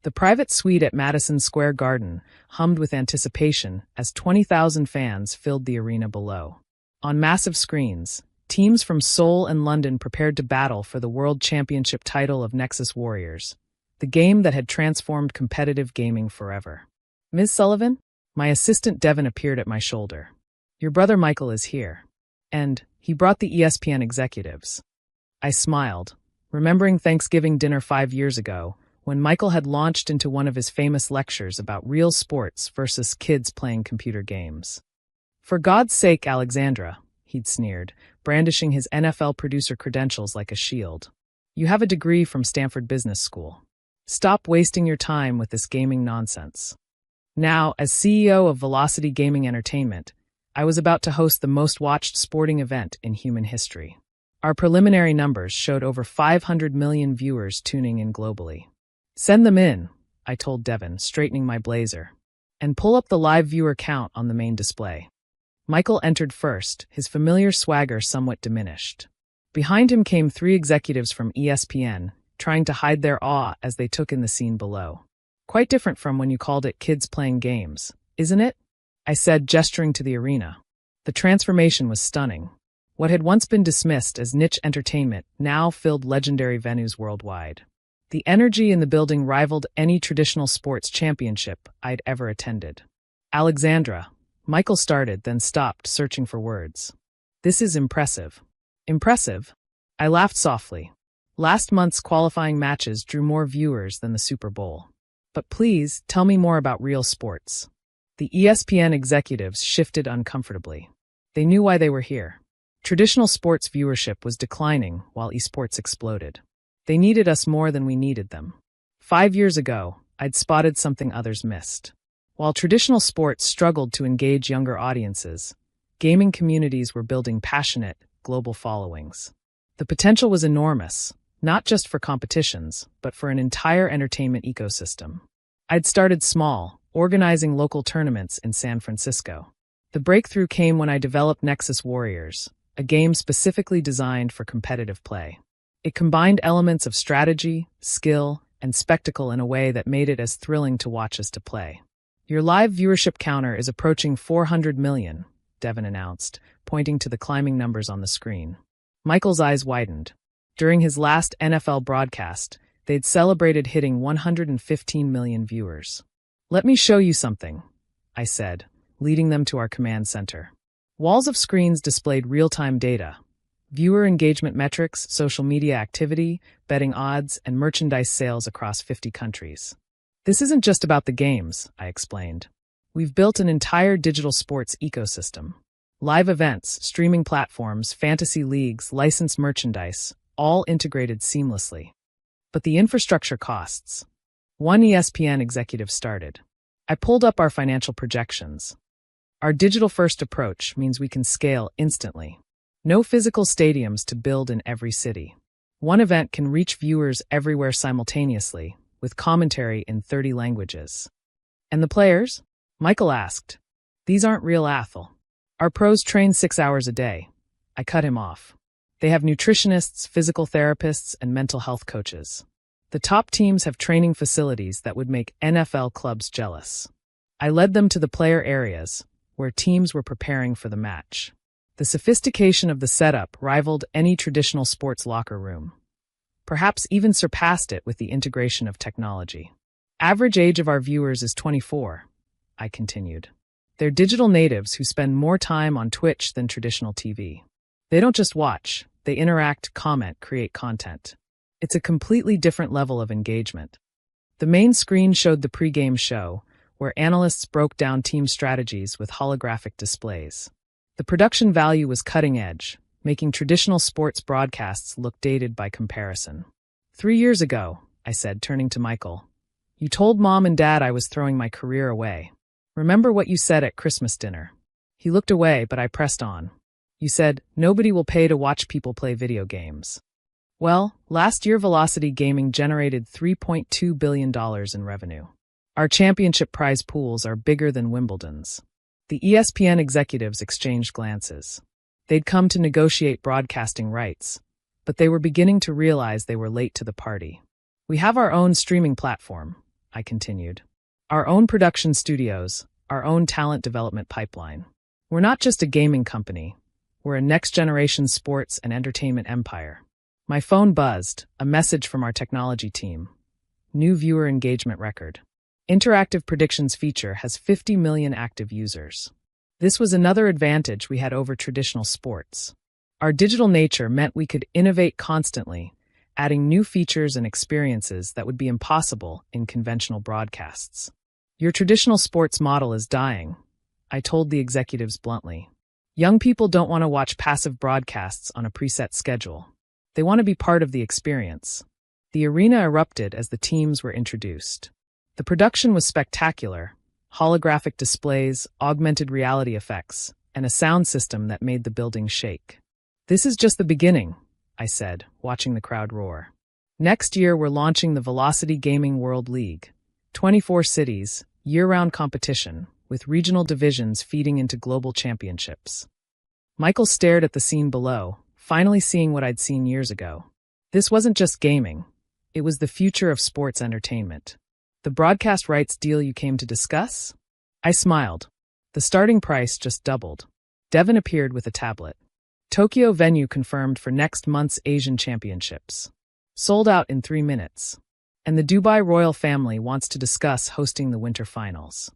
The private suite at Madison Square Garden hummed with anticipation as 20,000 fans filled the arena below. On massive screens, teams from Seoul and London prepared to battle for the World Championship title of Nexus Warriors, the game that had transformed competitive gaming forever. "Ms. Sullivan?" My assistant Devin appeared at my shoulder. "Your brother Michael is here." And he brought the ESPN executives. I smiled, remembering Thanksgiving dinner 5 years ago, when Michael had launched into one of his famous lectures about real sports versus kids playing computer games. "For God's sake, Alexandra," he'd sneered, brandishing his NFL producer credentials like a shield. "You have a degree from Stanford Business School. Stop wasting your time with this gaming nonsense." Now, as CEO of Velocity Gaming Entertainment, I was about to host the most-watched sporting event in human history. Our preliminary numbers showed over 500 million viewers tuning in globally. "Send them in," I told Devin, straightening my blazer, "and pull up the live viewer count on the main display." Michael entered first, his familiar swagger somewhat diminished. Behind him came 3 executives from ESPN, trying to hide their awe as they took in the scene below. "Quite different from when you called it kids playing games, isn't it?" I said, gesturing to the arena. The transformation was stunning. What had once been dismissed as niche entertainment now filled legendary venues worldwide. The energy in the building rivaled any traditional sports championship I'd ever attended. "Alexandra," Michael started, then stopped, searching for words. "This is impressive." "Impressive?" I laughed softly. Last month's qualifying matches drew more viewers than the Super Bowl. "But please, tell me more about real sports." The ESPN executives shifted uncomfortably. They knew why they were here. Traditional sports viewership was declining while esports exploded. They needed us more than we needed them. 5 years ago, I'd spotted something others missed. While traditional sports struggled to engage younger audiences, gaming communities were building passionate, global followings. The potential was enormous, not just for competitions, but for an entire entertainment ecosystem. I'd started small, organizing local tournaments in San Francisco. The breakthrough came when I developed Nexus Warriors, a game specifically designed for competitive play. It combined elements of strategy, skill, and spectacle in a way that made it as thrilling to watch as to play. "Your live viewership counter is approaching 400 million, Devin announced, pointing to the climbing numbers on the screen. Michael's eyes widened. During his last NFL broadcast, they'd celebrated hitting 115 million viewers. "Let me show you something," I said, leading them to our command center. Walls of screens displayed real-time data. Viewer engagement metrics, social media activity, betting odds, and merchandise sales across 50 countries. "This isn't just about the games," I explained. "We've built an entire digital sports ecosystem. Live events, streaming platforms, fantasy leagues, licensed merchandise, all integrated seamlessly. But the infrastructure costs." One ESPN executive started. I pulled up our financial projections. "Our digital-first approach means we can scale instantly. No physical stadiums to build in every city. One event can reach viewers everywhere simultaneously, with commentary in 30 languages." "And the players?" Michael asked. "These aren't real athletes. Our pros train 6 hours a day." I cut him off. "They have nutritionists, physical therapists, and mental health coaches. The top teams have training facilities that would make NFL clubs jealous." I led them to the player areas, where teams were preparing for the match. The sophistication of the setup rivaled any traditional sports locker room. Perhaps even surpassed it with the integration of technology. "Average age of our viewers is 24, I continued. "They're digital natives who spend more time on Twitch than traditional TV. They don't just watch, they interact, comment, create content. It's a completely different level of engagement." The main screen showed the pre-game show, where analysts broke down team strategies with holographic displays. The production value was cutting-edge, making traditional sports broadcasts look dated by comparison. 3 years ago, I said, turning to Michael, "you told Mom and Dad I was throwing my career away. Remember what you said at Christmas dinner?" He looked away, but I pressed on. "You said, nobody will pay to watch people play video games." Well, last year Velocity Gaming generated $3.2 billion in revenue. Our championship prize pools are bigger than Wimbledon's. The ESPN executives exchanged glances. They'd come to negotiate broadcasting rights, but they were beginning to realize they were late to the party. "We have our own streaming platform," I continued. Our own production studios, our own talent development pipeline. We're not just a gaming company. We're a next-generation sports and entertainment empire. My phone buzzed, a message from our technology team. New viewer engagement record. Interactive predictions feature has 50 million active users. This was another advantage we had over traditional sports. Our digital nature meant we could innovate constantly, adding new features and experiences that would be impossible in conventional broadcasts. Your traditional sports model is dying, I told the executives bluntly. Young people don't want to watch passive broadcasts on a preset schedule. They want to be part of the experience. The arena erupted as the teams were introduced. The production was spectacular. Holographic displays, augmented reality effects, and a sound system that made the building shake. This is just the beginning, I said, watching the crowd roar. Next year, we're launching the Velocity Gaming World League. 24 cities, year-round competition, with regional divisions feeding into global championships. Michael stared at the scene below, finally seeing what I'd seen years ago. This wasn't just gaming. It was the future of sports entertainment. The broadcast rights deal you came to discuss? I smiled. The starting price just doubled. Devin appeared with a tablet. Tokyo venue confirmed for next month's Asian Championships. Sold out in 3 minutes. And the Dubai royal family wants to discuss hosting the winter finals.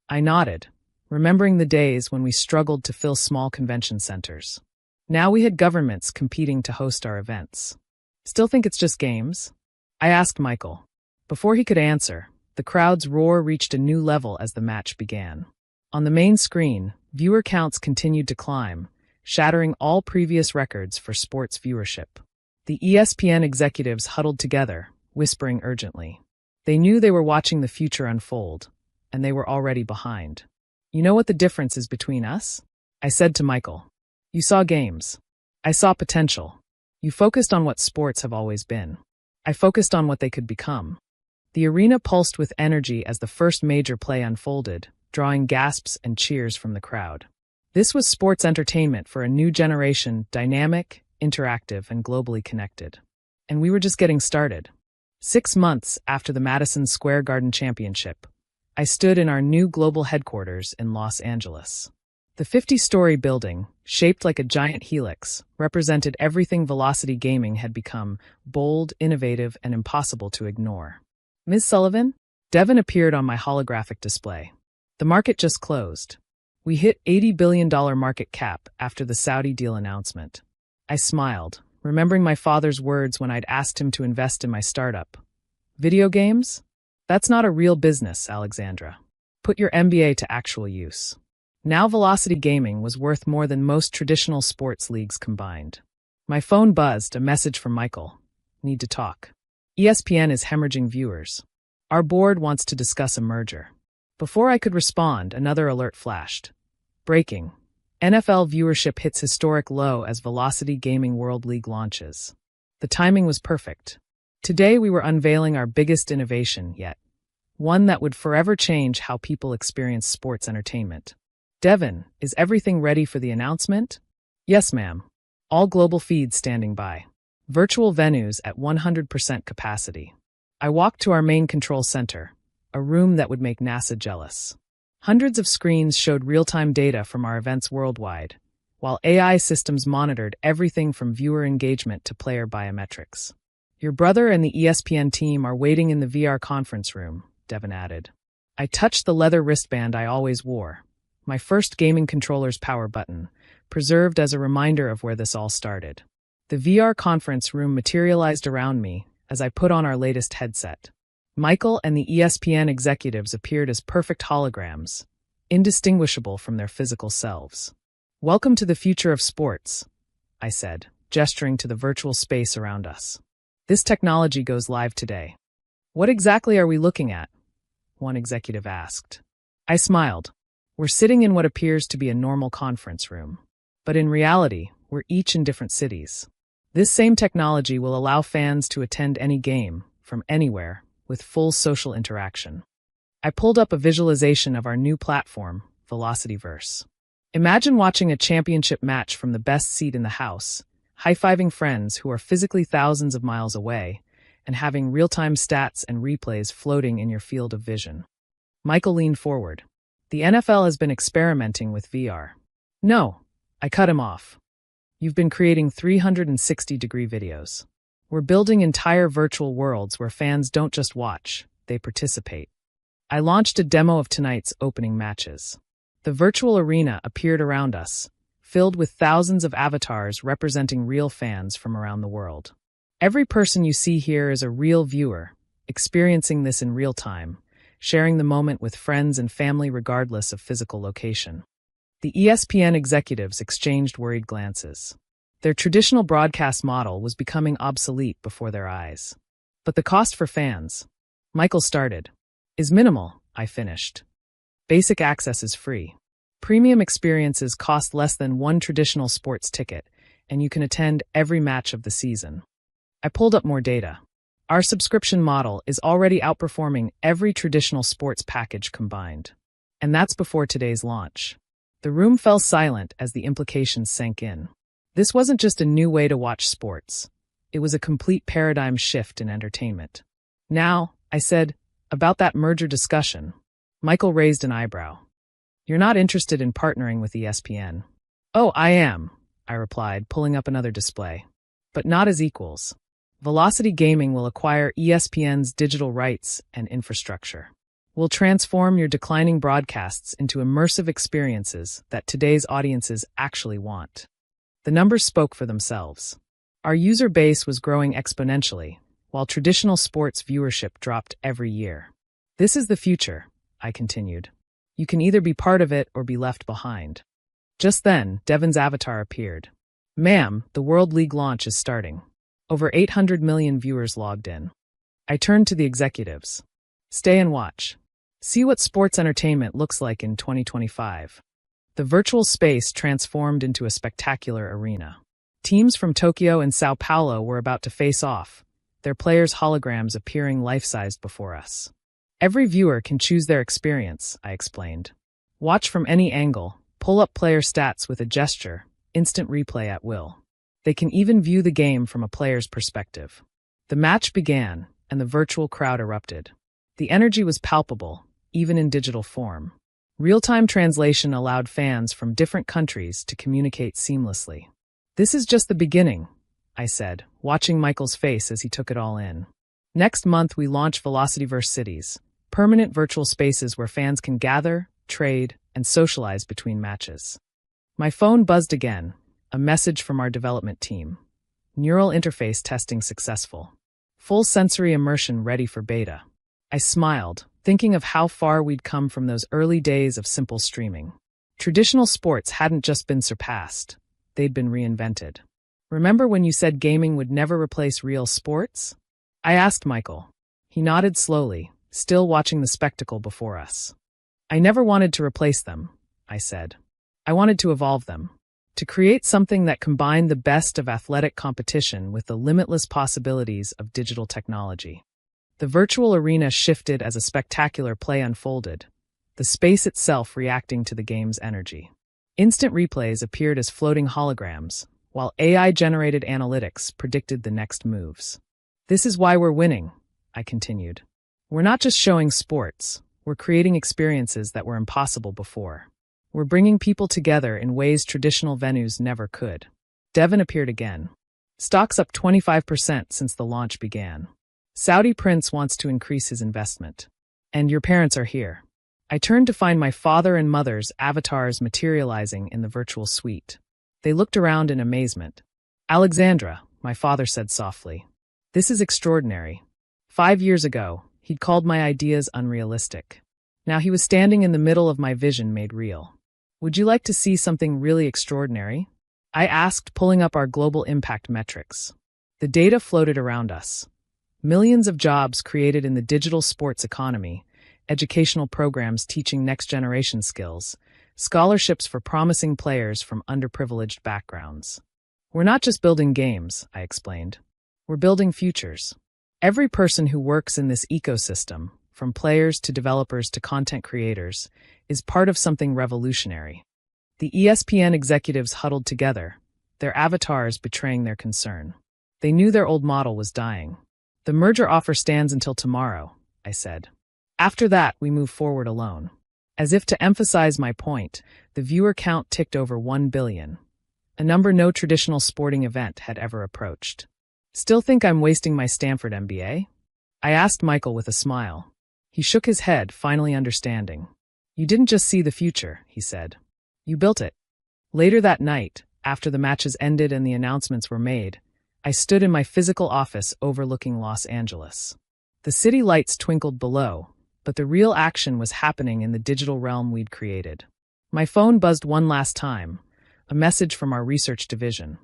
I nodded, remembering the days when we struggled to fill small convention centers. Now we had governments competing to host our events. Still think it's just games? I asked Michael. Before he could answer, the crowd's roar reached a new level as the match began. On the main screen, viewer counts continued to climb, shattering all previous records for sports viewership. The ESPN executives huddled together, whispering urgently. They knew they were watching the future unfold, and they were already behind. You know what the difference is between us? I said to Michael. You saw games. I saw potential. You focused on what sports have always been. I focused on what they could become. The arena pulsed with energy as the first major play unfolded, drawing gasps and cheers from the crowd. This was sports entertainment for a new generation, dynamic, interactive, and globally connected. And we were just getting started. 6 months after the Madison Square Garden Championship, I stood in our new global headquarters in Los Angeles. The 50-story building, shaped like a giant helix, represented everything Velocity Gaming had become: bold, innovative, and impossible to ignore. Ms. Sullivan? Devin appeared on my holographic display. The market just closed. We hit $80 billion market cap after the Saudi deal announcement. I smiled, remembering my father's words when I'd asked him to invest in my startup. Video games? That's not a real business, Alexandra. Put your MBA to actual use. Now Velocity Gaming was worth more than most traditional sports leagues combined. My phone buzzed, a message from Michael. Need to talk. ESPN is hemorrhaging viewers. Our board wants to discuss a merger. Before I could respond, another alert flashed. Breaking. NFL viewership hits historic low as Velocity Gaming World League launches. The timing was perfect. Today we were unveiling our biggest innovation yet. One that would forever change how people experience sports entertainment. Devin, is everything ready for the announcement? Yes, ma'am. All global feeds standing by. Virtual venues at 100% capacity. I walked to our main control center, a room that would make NASA jealous. Hundreds of screens showed real-time data from our events worldwide, while AI systems monitored everything from viewer engagement to player biometrics. Your brother and the ESPN team are waiting in the VR conference room, Devin added. I touched the leather wristband I always wore, my first gaming controller's power button, preserved as a reminder of where this all started. The VR conference room materialized around me as I put on our latest headset. Michael and the ESPN executives appeared as perfect holograms, indistinguishable from their physical selves. Welcome to the future of sports, I said, gesturing to the virtual space around us. This technology goes live today. What exactly are we looking at? One executive asked. I smiled. We're sitting in what appears to be a normal conference room. But in reality, we're each in different cities. This same technology will allow fans to attend any game, from anywhere, with full social interaction. I pulled up a visualization of our new platform, Velocityverse. Imagine watching a championship match from the best seat in the house, high-fiving friends who are physically thousands of miles away, and having real-time stats and replays floating in your field of vision. Michael leaned forward. The NFL has been experimenting with VR. No, I cut him off. You've been creating 360-degree videos. We're building entire virtual worlds where fans don't just watch, they participate. I launched a demo of tonight's opening matches. The virtual arena appeared around us, filled with thousands of avatars representing real fans from around the world. Every person you see here is a real viewer, experiencing this in real time, sharing the moment with friends and family regardless of physical location. The ESPN executives exchanged worried glances. Their traditional broadcast model was becoming obsolete before their eyes. But the cost for fans, Michael started, is minimal, I finished. Basic access is free. Premium experiences cost less than one traditional sports ticket, and you can attend every match of the season. I pulled up more data. Our subscription model is already outperforming every traditional sports package combined. And that's before today's launch. The room fell silent as the implications sank in. This wasn't just a new way to watch sports. It was a complete paradigm shift in entertainment. Now, I said, about that merger discussion. Michael raised an eyebrow. You're not interested in partnering with ESPN. Oh, I am, I replied, pulling up another display. But not as equals. Velocity Gaming will acquire ESPN's digital rights and infrastructure. We'll transform your declining broadcasts into immersive experiences that today's audiences actually want. The numbers spoke for themselves. Our user base was growing exponentially, while traditional sports viewership dropped every year. This is the future, I continued. You can either be part of it or be left behind. Just then, Devin's avatar appeared. Ma'am, the World League launch is starting. Over 800 million viewers logged in. I turned to the executives. Stay and watch. See what sports entertainment looks like in 2025. The virtual space transformed into a spectacular arena. Teams from Tokyo and Sao Paulo were about to face off, their players' holograms appearing life-sized before us. Every viewer can choose their experience, I explained. Watch from any angle, pull up player stats with a gesture, instant replay at will. They can even view the game from a player's perspective. The match began, and the virtual crowd erupted. The energy was palpable, even in digital form. Real-time translation allowed fans from different countries to communicate seamlessly. This is just the beginning, I said, watching Michael's face as he took it all in. Next month we launch Velocityverse Cities, permanent virtual spaces where fans can gather, trade, and socialize between matches. My phone buzzed again, a message from our development team. Neural interface testing successful. Full sensory immersion ready for beta. I smiled, thinking of how far we'd come from those early days of simple streaming. Traditional sports hadn't just been surpassed, they'd been reinvented. Remember when you said gaming would never replace real sports? I asked Michael. He nodded slowly, still watching the spectacle before us. I never wanted to replace them, I said. I wanted to evolve them, to create something that combined the best of athletic competition with the limitless possibilities of digital technology. The virtual arena shifted as a spectacular play unfolded, the space itself reacting to the game's energy. Instant replays appeared as floating holograms, while AI-generated analytics predicted the next moves. This is why we're winning, I continued. We're not just showing sports, we're creating experiences that were impossible before. We're bringing people together in ways traditional venues never could. Devin appeared again. Stocks up 25% since the launch began. Saudi Prince wants to increase his investment. And your parents are here. I turned to find my father and mother's avatars materializing in the virtual suite. They looked around in amazement. Alexandra, my father said softly. This is extraordinary. 5 years ago, he'd called my ideas unrealistic. Now he was standing in the middle of my vision made real. Would you like to see something really extraordinary? I asked, pulling up our global impact metrics. The data floated around us. Millions of jobs created in the digital sports economy, educational programs teaching next-generation skills, scholarships for promising players from underprivileged backgrounds. We're not just building games, I explained. We're building futures. Every person who works in this ecosystem, from players to developers to content creators, is part of something revolutionary. The ESPN executives huddled together, their avatars betraying their concern. They knew their old model was dying. The merger offer stands until tomorrow, I said. After that, we move forward alone. As if to emphasize my point, the viewer count ticked over 1 billion, a number no traditional sporting event had ever approached. Still think I'm wasting my Stanford MBA? I asked Michael with a smile. He shook his head, finally understanding. You didn't just see the future, he said. You built it. Later that night, after the matches ended and the announcements were made, I stood in my physical office overlooking Los Angeles. The city lights twinkled below, but the real action was happening in the digital realm we'd created. My phone buzzed one last time, a message from our research division.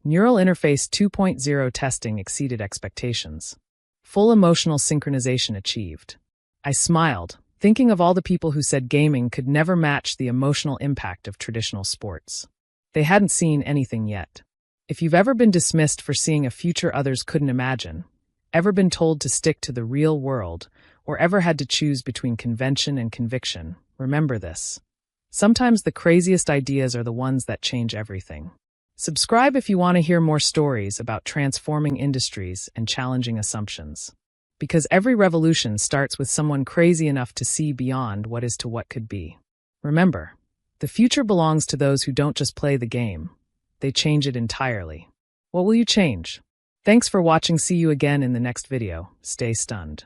Neural Interface 2.0 testing exceeded expectations. Full emotional synchronization achieved. I smiled, thinking of all the people who said gaming could never match the emotional impact of traditional sports. They hadn't seen anything yet. If you've ever been dismissed for seeing a future others couldn't imagine, ever been told to stick to the real world, or ever had to choose between convention and conviction, remember this. Sometimes the craziest ideas are the ones that change everything. Subscribe if you want to hear more stories about transforming industries and challenging assumptions. Because every revolution starts with someone crazy enough to see beyond what is to what could be. Remember, the future belongs to those who don't just play the game. They change it entirely. What will you change? Thanks for watching. See you again in the next video. Stay stunned.